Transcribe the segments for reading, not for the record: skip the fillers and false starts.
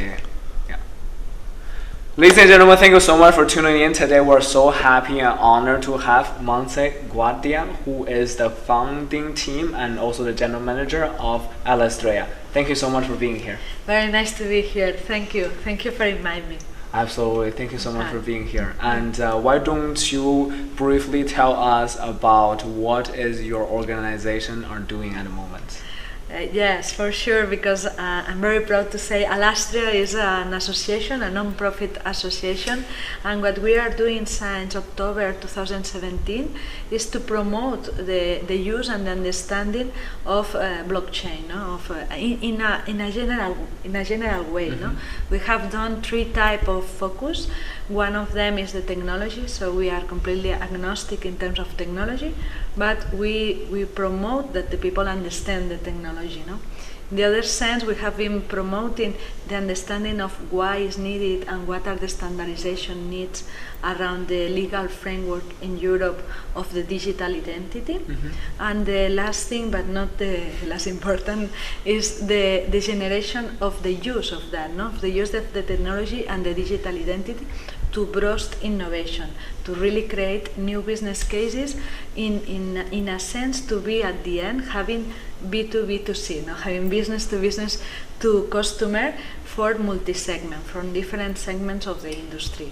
Montse. Yeah. Ladies and gentlemen, thank you so much for tuning in. Today we're so happy and honored to have Montse Guardia, who is the founding team and also the general manager of Alastria. Thank you so much for being here. Very nice to be here. Thank you. Thank you for inviting me. Absolutely. Thank you so much for being here. And why don't you briefly tell us about what is your organization are doing at the moment? Yes, for sure, because I'm very proud to say Alastria is an association, a non-profit association, and what we are doing since October 2017 is to promote the use and the understanding of blockchain, no? In a general way. Mm-hmm. No? We have done 3 types of focus. One of them is the technology, so we are completely agnostic in terms of technology, but we promote that the people understand the technology. No? In the other sense, we have been promoting the understanding of why is needed and what are the standardization needs around the legal framework in Europe of the digital identity. Mm-hmm. And the last thing, but not the less important, is the generation of the use of that, no? The use of the technology and the digital identity to boost innovation, to really create new business cases in a sense to be at the end having B2B2C, no? Having business to business to customer for multi-segment, from different segments of the industry.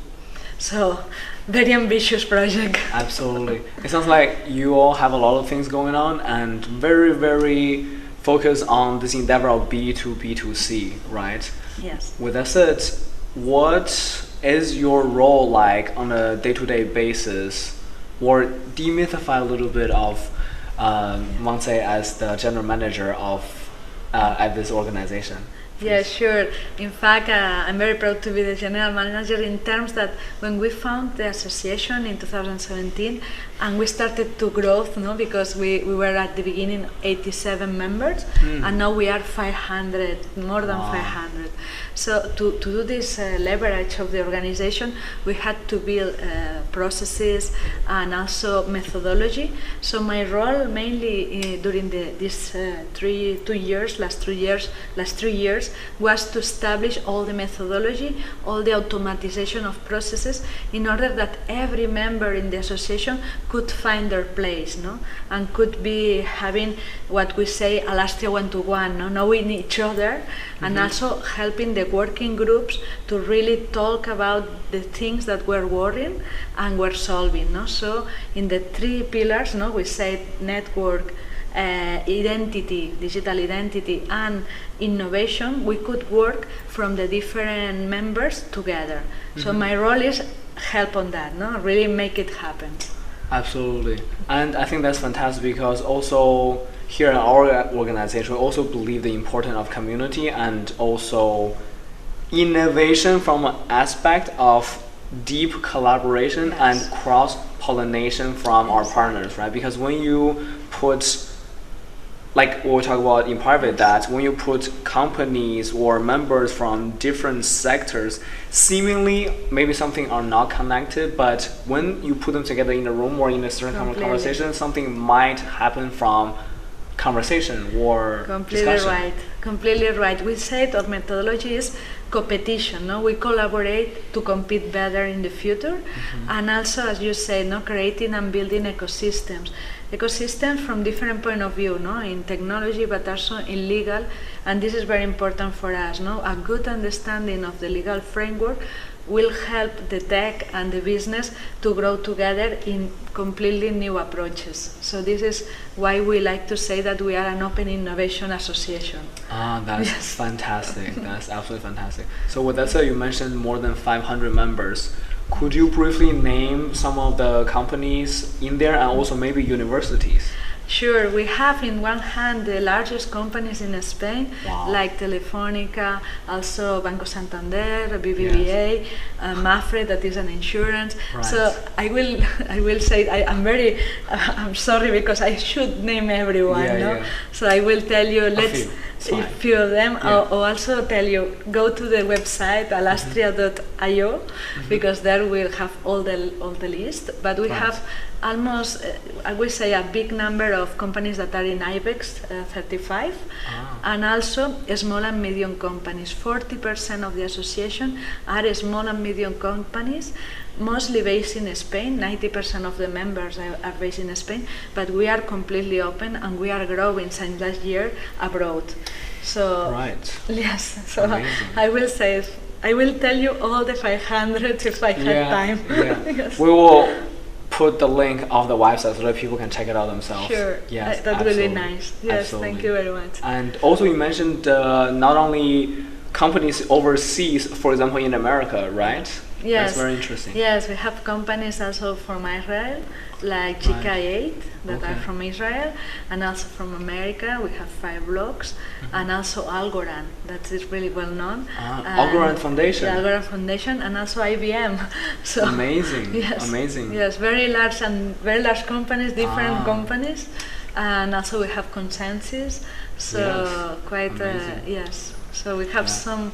So, very ambitious project. Absolutely. It sounds like you all have a lot of things going on and very, very focused on this endeavor of B2B2C, right? Yes. With that said, what is your role like on a day-to-day basis, or demystify a little bit of Montse as the general manager of at this organization? Yeah, sure. In fact, I'm very proud to be the general manager in terms that when we found the association in 2017 and we started to grow, no, because we were at the beginning 87 members and now we are 500, more than 500. So to do this leverage of the organization, we had to build processes and also methodology. So my role mainly during these last 3 years, was to establish all the methodology, all the automatization of processes in order that every member in the association could find their place, no? And could be having what we say Alastria one-to-one, no? Knowing each other and also helping the working groups to really talk about the things that we're worrying and we're solving, no? So in the 3 pillars, no, we say network, identity, digital identity, and innovation, we could work from the different members together. So my role is help on that, no? Really make it happen. Absolutely. And I think that's fantastic because also here in our organization, we also believe the importance of community and also innovation from an aspect of deep collaboration and cross-pollination from our partners, right? Because when you put, like what we talk about in private, that when you put companies or members from different sectors, seemingly maybe something are not connected, but when you put them together in a room or in a certain kind of conversation, something might happen from conversation or discussion. Completely right. We said our methodology is competition, no? We collaborate to compete better in the future, and also, as you say, no, creating and building ecosystems from different point of view, no, in technology but also in legal, and this is very important for us, no. A good understanding of the legal framework will help the tech and the business to grow together in completely new approaches. So this is why we like to say that we are an open innovation association. That's fantastic. That's absolutely fantastic. So with that said, you mentioned more than 500 members. Could you briefly name some of the companies in there and also maybe universities? Sure, we have in one hand the largest companies in Spain, like Telefónica, also Banco Santander, BBVA, Mafre, that is an insurance. Right. So I will say I'm sorry because I should name everyone. No? So I will tell you, a few of them. I'll also tell you, go to the website alastria.io because there we'll have all the list. But we have almost, I would say, a big number of companies that are in IVOOX 35, and also small and medium companies. 40% of the association are small and medium companies, mostly based in Spain. 90% of the members are based in Spain, but we are completely open and we are growing since last year abroad. So yes, so amazing. I will tell you all the 500 if I had time. Yes. We will put the link of the website so that people can check it out themselves. Sure, yes, that's really nice. Yes, absolutely. Thank you very much. And also you mentioned not only companies overseas, for example in America, right? Yes. That's very interesting. Yes, we have companies also from Israel, like GK8 that are from Israel, and also from America. We have IVOOX, and also Algorand, that is really well known. Algorand Foundation. The Algorand Foundation, and also IBM. So amazing. Yes, amazing. Yes, very large companies, different companies, and also we have Consensus. So quite yes. So we have some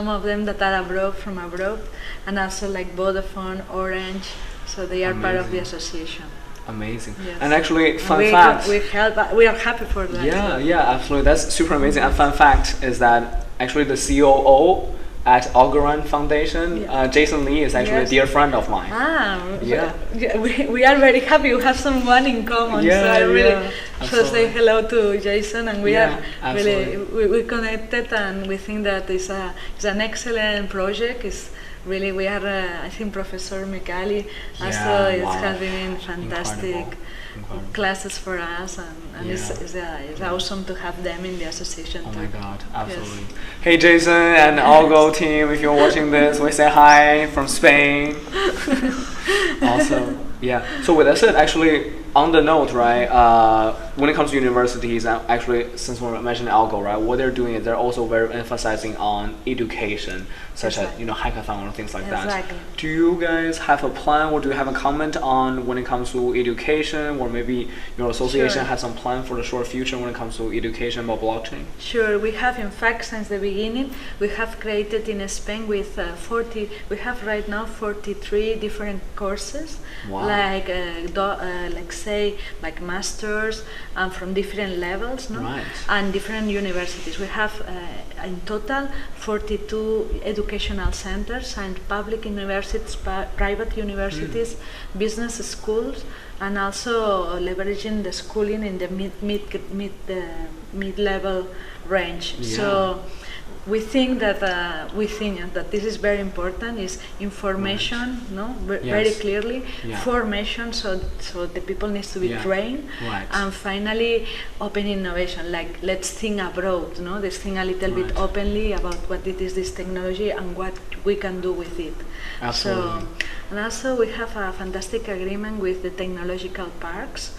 of them that are from abroad, and also like Vodafone, Orange. So they are part of the association. Amazing. Yes. And actually, fun fact. We are happy for that. Yeah, absolutely. That's super amazing. And fun fact is that actually the COO at Algorand Foundation, Jason Lee, is actually a dear friend of mine. We are very happy. We have someone in common. So I really should say hello to Jason, and we are really we connected, and we think that it's an excellent project. It's really, we are, I think Professor Mikali also has been fantastic classes for us, and it's awesome to have them in the association too. Oh my God, absolutely. Yes. Hey Jason and Algo team, if you're watching this, we say hi from Spain. Awesome. Yeah. So with that said, actually, on the note, right, when it comes to universities, actually, since we're mentioning Algo, right, what they're doing is they're also very emphasizing on education, such as hackathon or things like that. Do you guys have a plan, or do you have a comment on when it comes to education, or maybe your association has some plan for the short future when it comes to education about blockchain? Sure, we have, in fact, since the beginning, we have created in Spain with 40. We have right now 43 different courses, like masters, and from different levels, and different universities. We have in total 42 educational centers and public universities, private universities, business schools, and also leveraging the schooling in the mid-level range. So we think that this is very important. Is information, very clearly, formation. So the people needs to be trained, and finally, open innovation. Like, let's think abroad. Let's think a little bit openly about what it is, this technology, and what we can do with it. Absolutely. So, and also we have a fantastic agreement with the technological parks.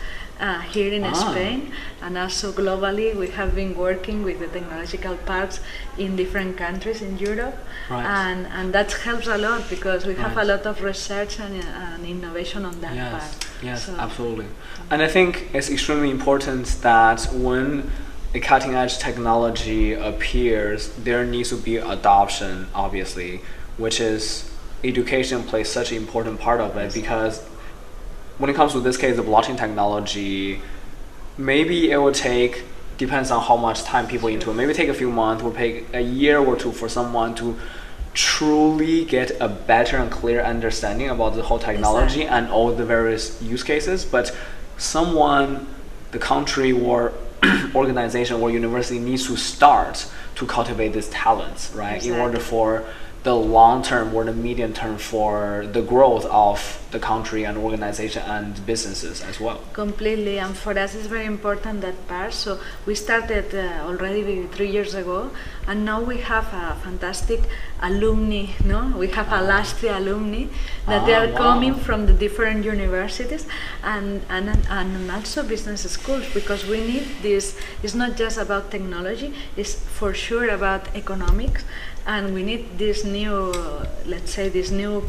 Here in Spain, and also globally, we have been working with the technological parks in different countries in Europe, and that helps a lot because we have a lot of research and innovation on that part. Yes, absolutely. And I think it's extremely important that when a cutting-edge technology appears, there needs to be adoption, obviously, which is education plays such an important part of it, because when it comes to this case, the blockchain technology, maybe it will take, depends on how much time people into it, maybe take a few months, or take a year or two for someone to truly get a better and clear understanding about the whole technology and all the various use cases. But someone, the country or organization or university needs to start to cultivate these talents, right? In order for the long term or the medium term for the growth of the country and organization and businesses as well. Completely, and for us it's very important that part. So we started already 3 years ago, and now we have a fantastic alumni. We have Alastria alumni that they are coming from the different universities and also business schools, because we need this. It's not just about technology; it's for sure about economics. And we need this new, let's say, this new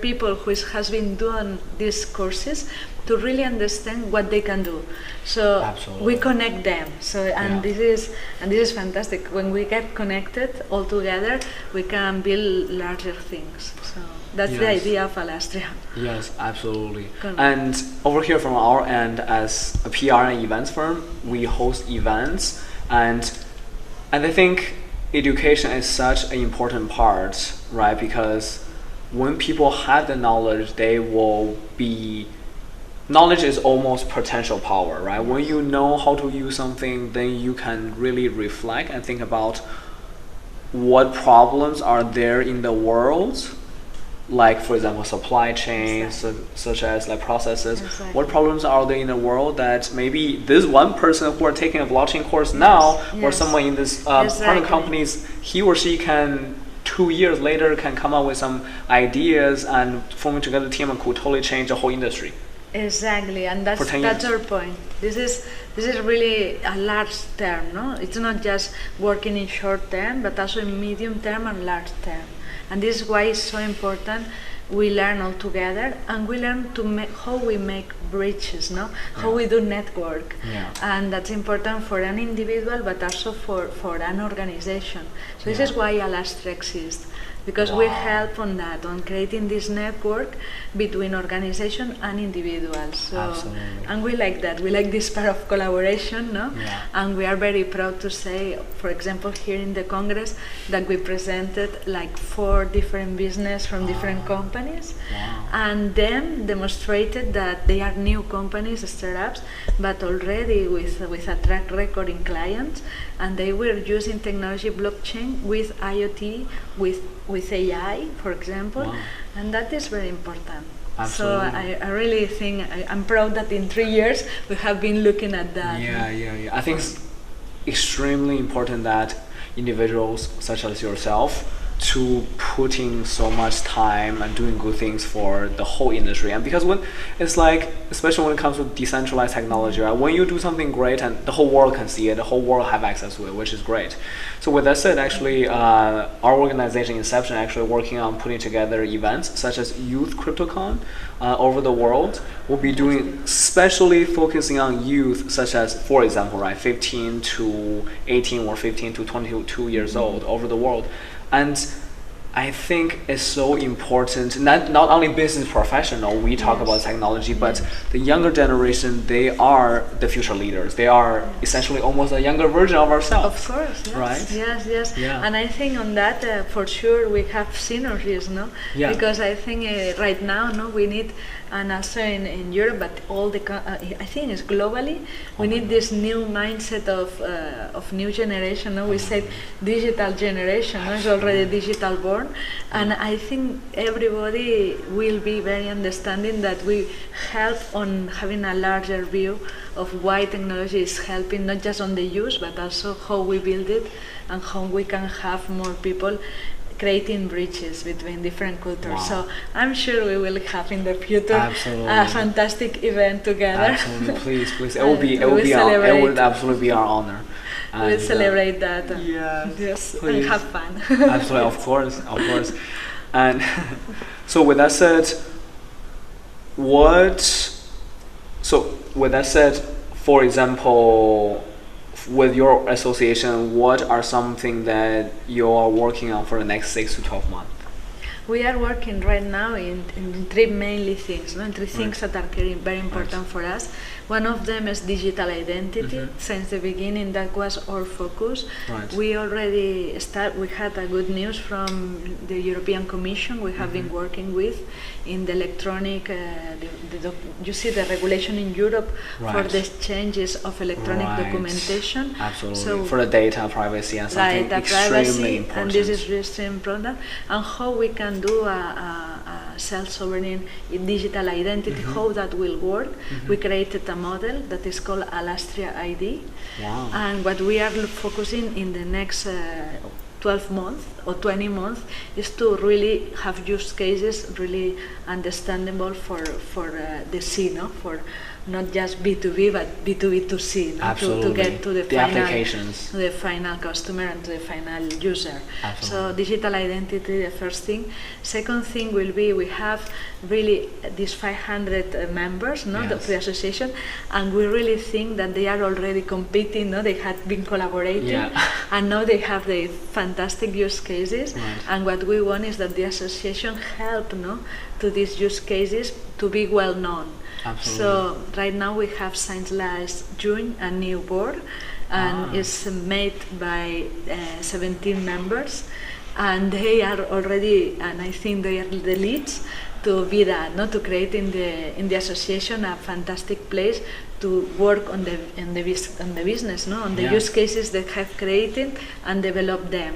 people who has been do on these courses to really understand what they can do. So Absolutely. we connect them. So this is fantastic. When we get connected all together, we can build larger things. So that's the idea of Alastria. Yes, absolutely. And over here from our end, as a PR and events firm, we host events, and I think education is such an important part, right? Because when people have the knowledge, knowledge is almost potential power, right? When you know how to use something, then you can really reflect and think about what problems are there in the world, like, for example, supply chains, such as like processes. What problems are there in the world that maybe this one person who are taking a blockchain course now, or someone in this partner companies, he or she can 2 years later can come up with some ideas and forming together a team and could totally change the whole industry. Exactly, and that's our point. This is really a large term, no? It's not just working in short term, but also in medium term and large term. And this is why it's so important we learn all together, and we learn to how we make bridges, no? How we do network. And that's important for an individual, but also for an organization. So this is why Alastria exists, because we help on that, on creating this network between organization and individuals. So, and we like that. We like this part of collaboration, no? And we are very proud to say, for example, here in the Congress, that we presented like 4 different business from different companies, and them demonstrated that they are new companies, startups, but already with a track record in clients, and they were using technology blockchain with IoT, with AI, for example, and that is very important. Absolutely. So I really think I'm proud that in 3 years we have been looking at that. I think it's extremely important that individuals such as yourself to putting so much time and doing good things for the whole industry. And because when it's like, especially when it comes to decentralized technology, right? When you do something great and the whole world can see it, the whole world have access to it, which is great. So with that said, actually, our organization Inception actually working on putting together events such as Youth CryptoCon over the world. We'll be doing, especially focusing on youth, such as, for example, right, 15 to 18 or 15 to 22 years old over the world. And I think it's so important, not only business professional, we talk about technology, but the younger generation, they are the future leaders. They are essentially almost a younger version of ourselves. Of course, yes. Right? Yes. And I think on that, for sure, we have synergies, no? Because I think right now, no, we need, and also in Europe, but I think it's globally, we need this new mindset of new generation. No? We said digital generation, no? It's already digital born. And I think everybody will be very understanding that we help on having a larger view of why technology is helping, not just on the use, but also how we build it and how we can have more people creating bridges between different cultures. So I'm sure we will have in the future a fantastic event together. Absolutely, please. It would absolutely be our honor. We'll celebrate that. Yes, and have fun. Absolutely, of course. And so with that said, for example, with your association, what are something that you are working on for the next 6 to 12 months? We are working right now in 3 mainly things, no? 3 things that are very important for us. One of them is digital identity. Since the beginning, that was our focus. We already we had a good news from the European Commission we have been working with in the electronic, you see the regulation in Europe for the changes of electronic documentation. Absolutely. So for the data privacy and something extremely important. And this is really important. And how we can do a self-sovereign digital identity, how that will work. We created a model that is called Alastria ID. And what we are focusing in the next 12 months or 20 months is to really have use cases really understandable for the C, no? For not just B2B but B2B2C, no? To get to the final applications, to the final customer and to the final user. Absolutely. So digital identity, the first thing. Second thing will be we have really these 500 members, no, Yes. the association, and we really think that they are already competing, no, they had been collaborating, Yeah. and now they have the fantastic use cases. Right. And what we want is that the association help, no, to these use cases to be well known. Absolutely. So right now we have since last June a new board, and it's made by 17 members, and they are already, and I think they are the leads to be that, not to create in the association a fantastic place to work on the business, no, on the Yeah. use cases they have created and develop them.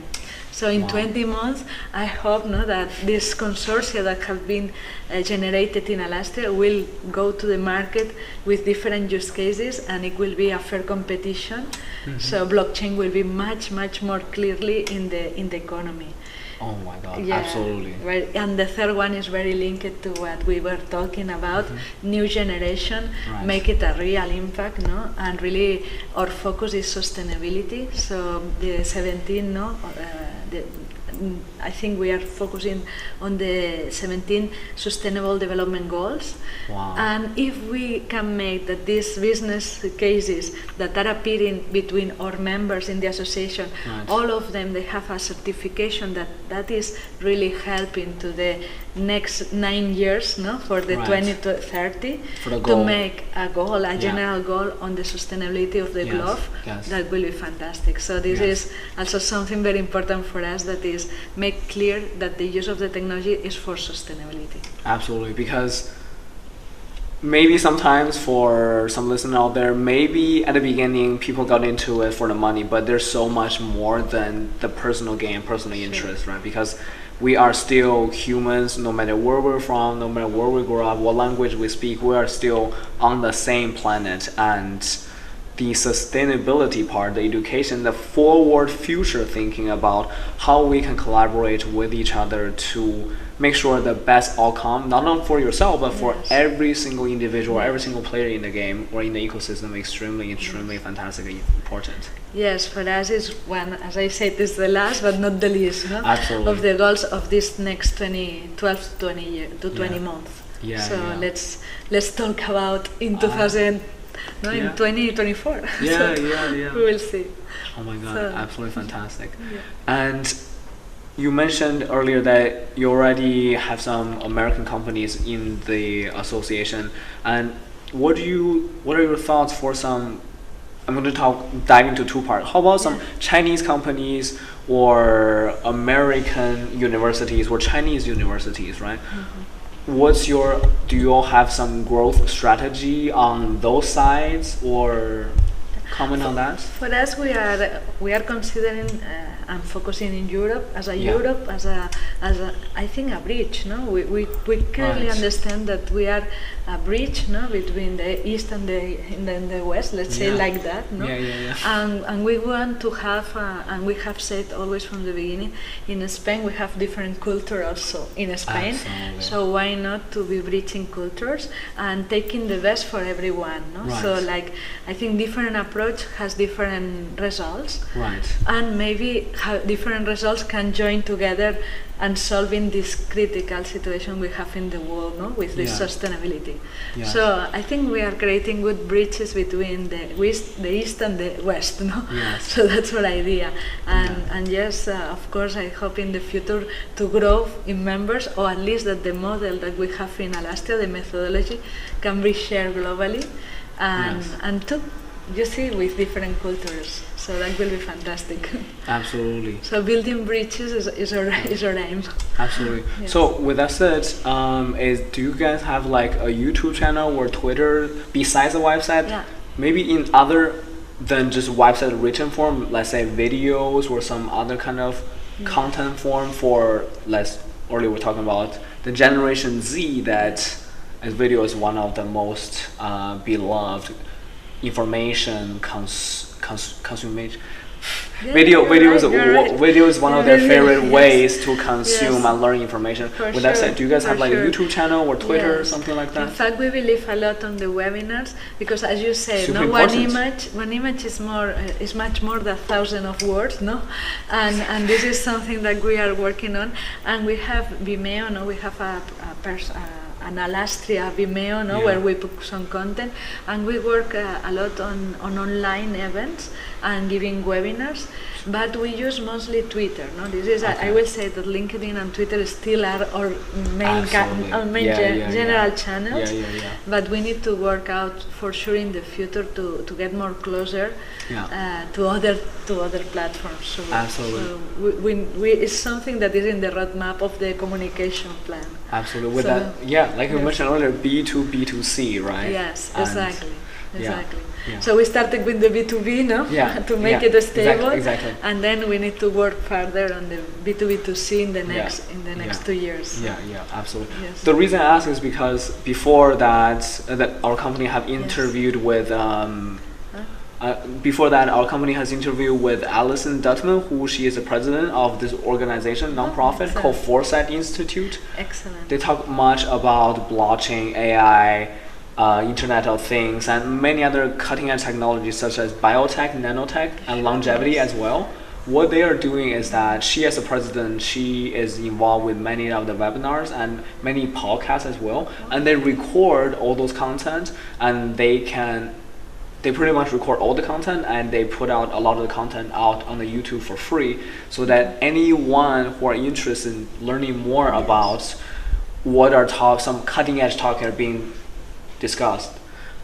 So in 20 months, I hope, no, that this consortia that have been generated in Alastria will go to the market with different use cases, and it will be a fair competition. So blockchain will be much more clearly in the economy. Oh my God, Yeah, absolutely. right. And the third one is very linked to what we were talking about, new generation, Right. make it a real impact, no? And really our focus is sustainability. So the 17, no, I think we are focusing on the 17 Sustainable Development Goals. Wow. And if we can make that these business cases that are appearing between our members in the association, Right. all of them, they have a certification that is really helping to the next 9 years, no, for the Right. 20 to 30, For the to goal. make a goal, a general goal on the sustainability of the Yes, globe. yes. That will be fantastic. So this Yes. is also something very important for us, that is make clear that the use of the technology is for sustainability. Absolutely, because maybe sometimes for some listener out there, maybe at the beginning people got into it for the money, but there's so much more than the personal gain, personal interest, right? Because we are still humans, no matter where we're from, no matter where we grow up, what language we speak, we are still on the same planet. And the sustainability part, the education, the forward future thinking about how we can collaborate with each other to make sure the best outcome, not only for yourself, but for Yes. every single individual, every single player in the game or in the ecosystem, extremely fantastically important. Yes, for us is one, as I said, is the last but not the least, no? Absolutely. Of the goals of this next 12 to 20 year, to 20 Yeah. months. Yeah, So yeah. let's talk about in 2000, no, yeah. in 2024. Yeah, So yeah. we will see. Oh my God, So- absolutely fantastic. Yeah. And you mentioned earlier that you already have some American companies in the association. And what are your thoughts for some? I'm going to dive into two parts. How about some Chinese companies or American universities or Chinese universities, right? Do you all have some growth strategy on those sides, or comment on that? For us, we are considering and focusing in Europe as a I think a bridge. No, we clearly Right. understand that we are a bridge, no, between the east and the west. Let's say Yeah. like that, no. Yeah. And we want to have, and we have said always from the beginning, in Spain we have different culture also in Spain. Absolutely. So why not to be bridging cultures and taking the best for everyone, no? Right. So like I think different approach has different results. Right. And maybe how different results can join together and solving this critical situation we have in the world, no, with this Yeah. sustainability. Yeah. So I think we are creating good bridges between the east and the west, no. Yes. So that's our idea, and yes, of course, I hope in the future to grow in members, or at least that the model that we have in Alastria, the methodology, can be shared globally, and to, you see, with different cultures. So that will be fantastic. Absolutely. So building bridges is our aim. Absolutely. Yes. So with that said, do you guys have like a YouTube channel or Twitter besides the website? Yeah. Maybe in other than just website written form, let's say videos or some other kind of content form for, earlier we're talking about the Generation Z, that as video is one of the most beloved information Yeah, Video is one of their Really, favorite yes. ways to consume Yes. and learn information. For With that sure, said, do you guys for have like sure. a YouTube channel or Twitter or Yes. something like In that? fact, we believe a lot on the webinars because, as you say, Super no important. one image is much more than 1,000 of words, no, and this is something that we are working on, and we have Vimeo, no, we have an Alastria Vimeo, no, Yeah. where we put some content, and we work a lot on online events and giving webinars, but we use mostly Twitter. No, this is I will say that LinkedIn and Twitter still are our main Absolutely. general channels, Yeah. but we need to work out for sure in the future to get more closer Yeah. to other platforms. So, Absolutely. So we it's something that is in the roadmap of the communication plan. Absolutely. With So, that, yeah, like you yes. mentioned earlier, B2B2C, right? Yes, And- exactly. yeah, Exactly. yeah. So we started with the B2B, no? Yeah, to make yeah, it stable, exactly. and then we need to work further on the B2B2C in the Yeah, next yeah. 2 years. Yeah, absolutely. Yes. The reason I ask is because before that, our company have interviewed with. Before that, our company has interviewed with Alison Dutman, who she is the president of this organization, nonprofit excellent. called Foresight Institute. Excellent. They talk much about blockchain, AI, Internet of Things, and many other cutting-edge technologies such as biotech, nanotech, and longevity as well. What they are doing is that she, as a president, she is involved with many of the webinars and many podcasts as well, and they record all those content, and they pretty much record all the content, and they put out a lot of the content out on the YouTube for free, so that anyone who are interested in learning more about what are some cutting edge topics are being discussed,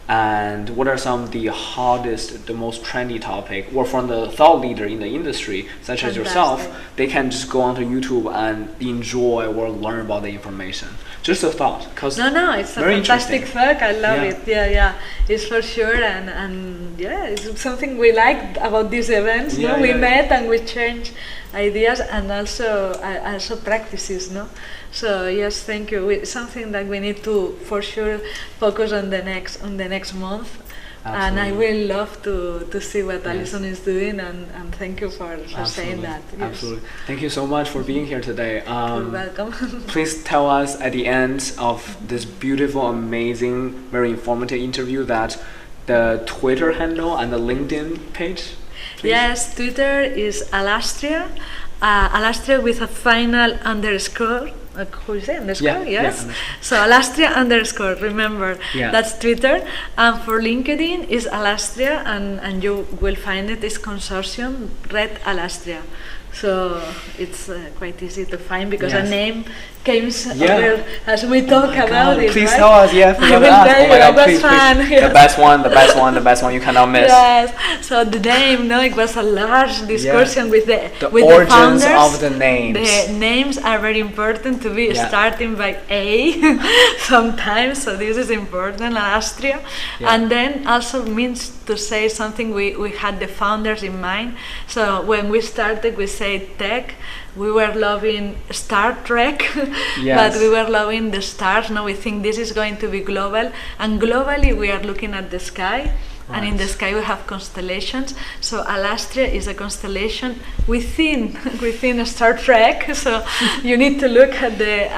and what are some of the hottest, the most trendy topic, or from the thought leader in the industry, such as yourself, they can just go onto YouTube and enjoy or learn about the information. Just a thought, because No, it's a very fantastic interesting. fact. I love it. Yeah, it's for sure, and yeah, it's something we like about these events. Yeah, no, we yeah, met and we changed ideas and also practices. No, so yes, thank you. Something that we need to for sure focus on the next month. Absolutely. And I will love to see what Yes. Alison is doing, and thank you for saying that. Yes. Absolutely. Thank you so much for being here today. You're welcome. Please tell us at the end of this beautiful, amazing, very informative interview that the Twitter handle and the LinkedIn page. Please. Yes, Twitter is Alastria, Alastria with a final underscore. How is it? Underscore? Yeah, Yes. underscore. So Alastria underscore. Remember, Yeah. that's Twitter. And for LinkedIn is Alastria, and you will find it is consortium Red Alastria. So it's quite easy to find because Yes. a name came Yeah. over as we talk my about God, it. please right? tell us, yeah, I forgot will to ask. tell Oh my you, God, it was please, fun. please. Yes. The best one you cannot miss. Yes, so the name, no, it was a large discussion with the origins founders. of the names. The names are very important to be Yeah. starting by A sometimes, so this is important, Alastria. Yeah. And then also means to say something we had the founders in mind. So when we started, we said tech. We were loving Star Trek, Yes. but we were loving the stars. Now we think this is going to be global, and globally we are looking at the sky, and in the sky we have constellations. So Alastria is a constellation within Star Trek. So you need to look at the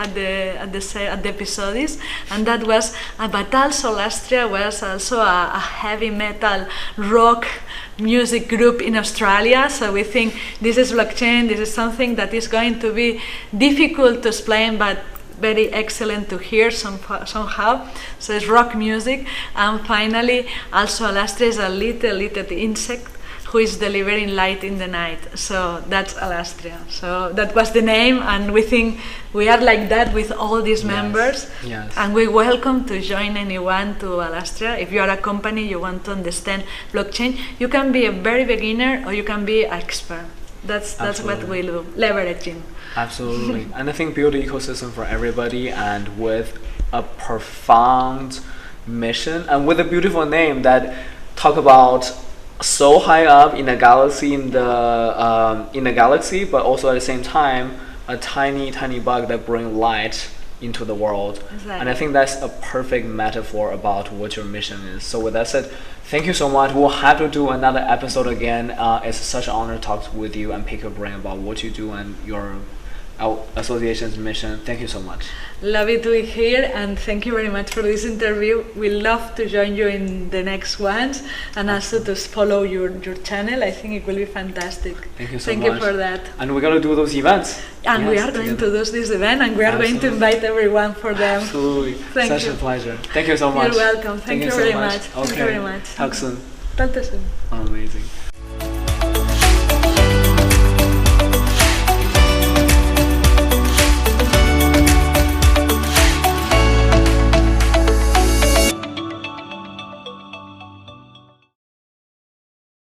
episodes, and that was. But also Alastria was also a heavy metal rock music group in Australia, so we think this is blockchain, this is something that is going to be difficult to explain but very excellent to hear somehow, so it's rock music. And finally also Alastria is a little insect who is delivering light in the night, so that's Alastria. So that was the name, and we think we are like that with all these members. Yes. And we welcome to join anyone to Alastria. If you are a company, you want to understand blockchain, you can be a very beginner or you can be an expert. That's what we do, leveraging. Absolutely. And I think build an ecosystem for everybody, and with a profound mission and with a beautiful name that talk about so high up in the galaxy, in the galaxy, but also at the same time a tiny bug that bring light into the world. Exactly. And I think that's a perfect metaphor about what your mission is. So with that said, thank you so much. We'll have to do another episode again. It's such an honor to talk with you and pick your brain about what you do and your association's mission. Thank you so much. Love it to be here, and thank you very much for this interview. We love to join you in the next ones, and also to follow your channel. I think it will be fantastic. Thank you so much. Thank you for that. And we're going to do those events. And we are going to do this event, and we are going to invite everyone for them. Absolutely. Thank Such you. a pleasure. Thank you so much. You're welcome. Thank you so very much. much. Okay. Thank you very much. Talk soon. Talk to you soon. Amazing.